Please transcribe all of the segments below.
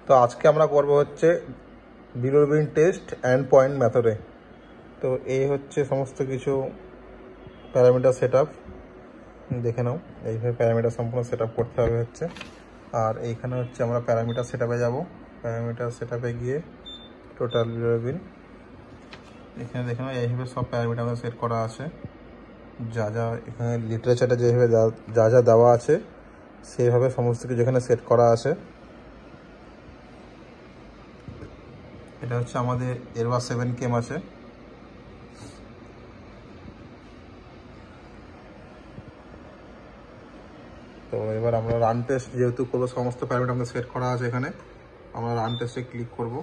তো আজকে আমরা করব হচ্ছে বিলিরুবিন টেস্ট এন্ড পয়েন্ট মেথডে। তো এই হচ্ছে সমস্ত কিছু প্যারামিটার সেটআপ, দেখে নাও। এইভাবে প্যারামিটার সম্পূর্ণ সেটআপ করতে হবে হচ্ছে। আর এইখানে হচ্ছে আমরা প্যারামিটার সেটআপে যাব। প্যারামিটার সেটআপে গিয়ে টোটাল বিলিরুবিন, এখানে দেখে নাও এইভাবে সব প্যারামিটার সেট করা আছে। যা যা এখানে লিটারেচারে যেভাবে যা যা দেওয়া আছে সেভাবে সমস্ত কিছু এখানে সেট করা আছে। এটা হচ্ছে আমাদের এরবা 7 কেম আছে। তো এবার আমরা রান টেস্ট যেহেতু করবো, সমস্ত প্যারামিটার আমাদের সেট করা আছে এখানে, আমরা রান টেস্টে ক্লিক করব।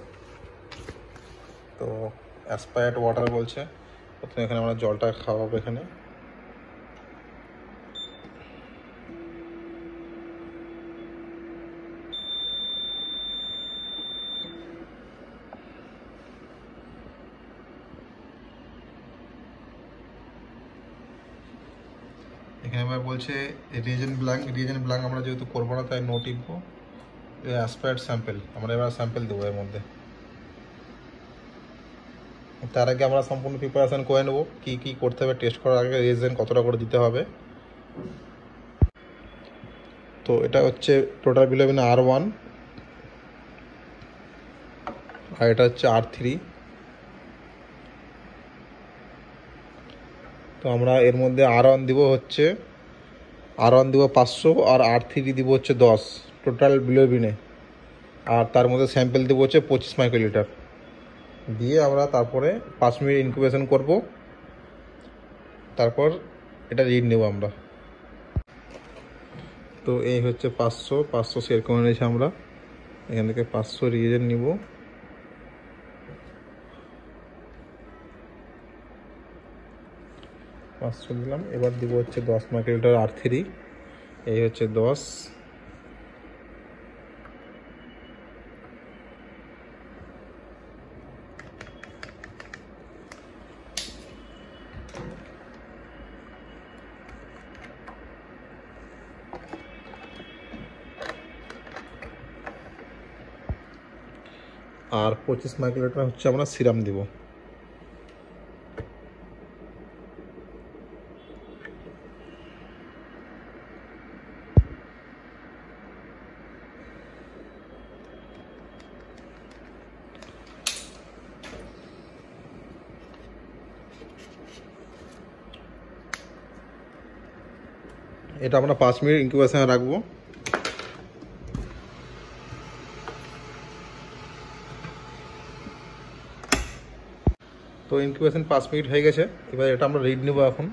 তো অ্যাসপায়ার্ড ওয়াটার বলছে, প্রথমে এখানে আমরা জলটা খাওয়াবো। এখানে এবার বলছে রিজেন্ট ব্ল্যাঙ্ক আমরা যেহেতু করবো না তাই নো টিপবো। অ্যাসপায়ার্ড স্যাম্পেল, আমরা এবার স্যাম্পেল দেবো এর মধ্যে। তার আগে আমরা সম্পূর্ণ প্রিপারেশন করে নেবো, কী কী করতে হবে টেস্ট করার আগে, রিজেন্ট কতটা করে দিতে হবে। তো এটা হচ্ছে টোটাল বিলিরুবিন R1 আর এটা হচ্ছে R3। তো আমরা এর মধ্যে R1 দিব হচ্ছে R1 দিব 500 আর R3 দিব হচ্ছে 10 টোটাল বিলিরুবিনে। আর তার মধ্যে স্যাম্পেল দিব হচ্ছে 25 মাইক্রোলিটার দিয়ে আমরা তারপরে 5 মিনিট ইনকিউবেশন করব। তারপর এটা রিড নেব আমরা। তো এই হচ্ছে 500 সেট করে নিয়েছি আমরা। এখান থেকে 500 রিজেন্ট নিব। দিলাম। এবার দিব হচ্ছে 10 মাইক্রোলিটার R3। এই হচ্ছে 10। আর 25 মাইক্রোলিটার হচ্ছে আমরা সিরাম দিব। এটা আমরা 5 মিনিট ইনকিউবেশনে রাখবো। তো ইনকিউবেশন 5 মিনিট হয়ে গেছে। এবার এটা আমরা রিড নেব এখন।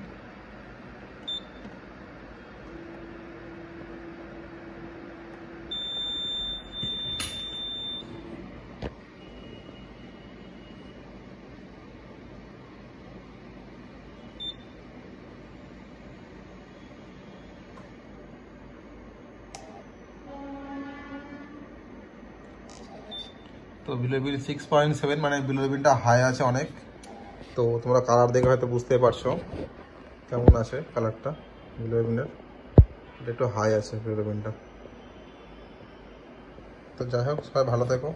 তো বিলিরুবিন 6.7, মানে বিলিরুবিনটা হাই আছে অনেক। তো তোমরা কালার দেখে হয়তো বুঝতে পারছো কেমন আছে কালারটা বিলিরুবিনের। এটা একটু হাই আছে বিলিরুবিনটা। তো যাই হোক, সবাই ভালো থেকো।